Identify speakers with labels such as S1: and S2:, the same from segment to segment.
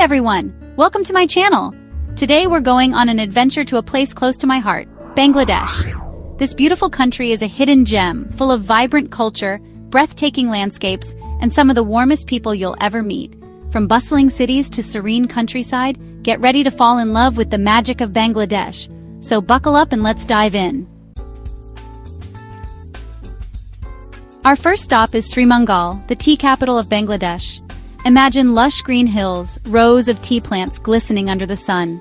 S1: everyone! Welcome to my channel! Today we're going on an adventure to a place close to my heart, Bangladesh. This beautiful country is a hidden gem, full of vibrant culture, breathtaking landscapes, and some of the warmest people you'll ever meet. From bustling cities to serene countryside, get ready to fall in love with the magic of Bangladesh. So buckle up and let's dive in. Our first stop is Srimangal, the tea capital of Bangladesh. Imagine lush green hills, rows of tea plants glistening under the sun.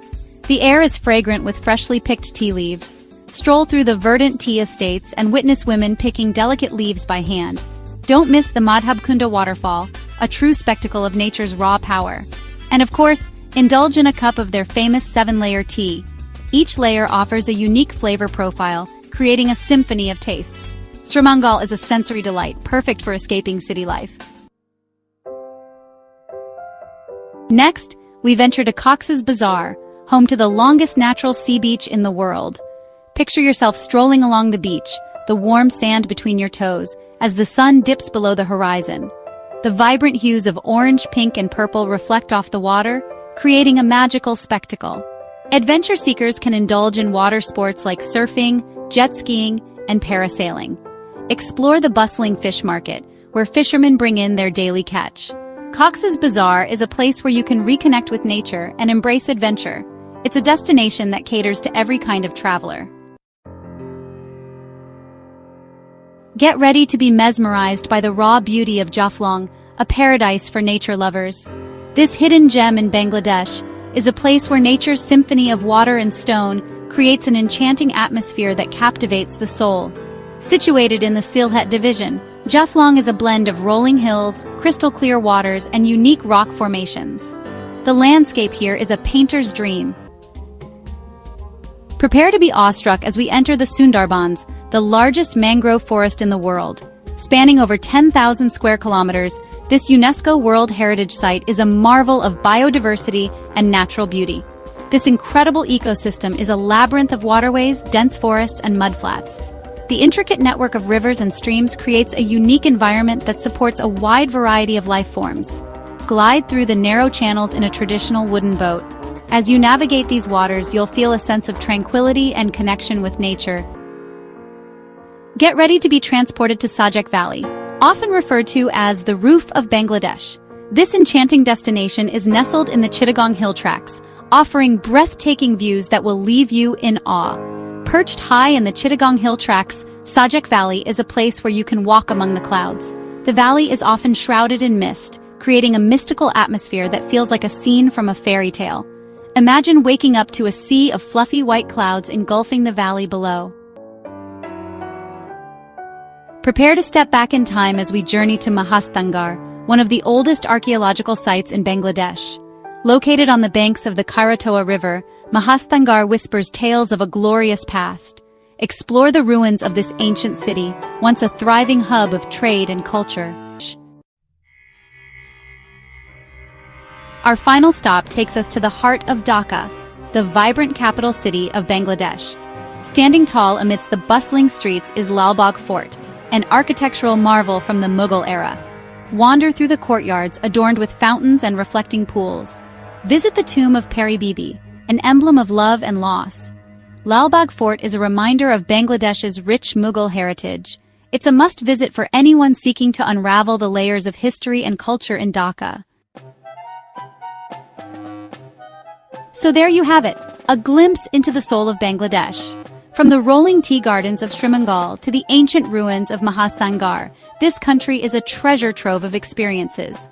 S1: The air is fragrant with freshly picked tea leaves. Stroll through the verdant tea estates and witness women picking delicate leaves by hand. Don't miss the Madhabkunda Waterfall, a true spectacle of nature's raw power. And of course, indulge in a cup of their famous 7-layer tea. Each layer offers a unique flavor profile, creating a symphony of tastes. Srimangal is a sensory delight, perfect for escaping city life. Next, we venture to Cox's Bazar, home to the longest natural sea beach in the world. Picture yourself strolling along the beach, the warm sand between your toes, as the sun dips below the horizon. The vibrant hues of orange, pink, and purple reflect off the water, creating a magical spectacle. Adventure seekers can indulge in water sports like surfing, jet skiing, and parasailing. Explore the bustling fish market, where fishermen bring in their daily catch. Cox's Bazar is a place where you can reconnect with nature and embrace adventure. It's a destination that caters to every kind of traveler. Get ready to be mesmerized by the raw beauty of Jaflong, a paradise for nature lovers. This hidden gem in Bangladesh is a place where nature's symphony of water and stone creates an enchanting atmosphere that captivates the soul. Situated in the Sylhet division, Jaflong is a blend of rolling hills, crystal-clear waters, and unique rock formations. The landscape here is a painter's dream. Prepare to be awestruck as we enter the Sundarbans, the largest mangrove forest in the world. Spanning over 10,000 square kilometers, this UNESCO World Heritage Site is a marvel of biodiversity and natural beauty. This incredible ecosystem is a labyrinth of waterways, dense forests, and mudflats. The intricate network of rivers and streams creates a unique environment that supports a wide variety of life forms. Glide through the narrow channels in a traditional wooden boat. As you navigate these waters, you'll feel a sense of tranquility and connection with nature. Get ready to be transported to Sajek Valley, often referred to as the roof of Bangladesh. This enchanting destination is nestled in the Chittagong Hill Tracts, offering breathtaking views that will leave you in awe. Perched high in the Chittagong Hill Tracts, Sajek Valley is a place where you can walk among the clouds. The valley is often shrouded in mist, creating a mystical atmosphere that feels like a scene from a fairy tale. Imagine waking up to a sea of fluffy white clouds engulfing the valley below. Prepare to step back in time as we journey to Mahasthangarh, one of the oldest archaeological sites in Bangladesh. Located on the banks of the Kairatoa River, Mahasthangarh whispers tales of a glorious past. Explore the ruins of this ancient city, once a thriving hub of trade and culture. Our final stop takes us to the heart of Dhaka, the vibrant capital city of Bangladesh. Standing tall amidst the bustling streets is Lal Bagh Fort, an architectural marvel from the Mughal era. Wander through the courtyards adorned with fountains and reflecting pools. Visit the tomb of Peri Bibi, an emblem of love and loss. Lal Bagh Fort is a reminder of Bangladesh's rich Mughal heritage. It's a must-visit for anyone seeking to unravel the layers of history and culture in Dhaka. So there you have it, a glimpse into the soul of Bangladesh. From the rolling tea gardens of Srimangal to the ancient ruins of Mahasthangarh, this country is a treasure trove of experiences.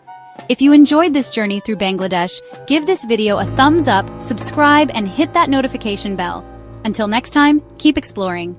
S1: If you enjoyed this journey through Bangladesh, give this video a thumbs up, subscribe, and hit that notification bell. Until next time, keep exploring.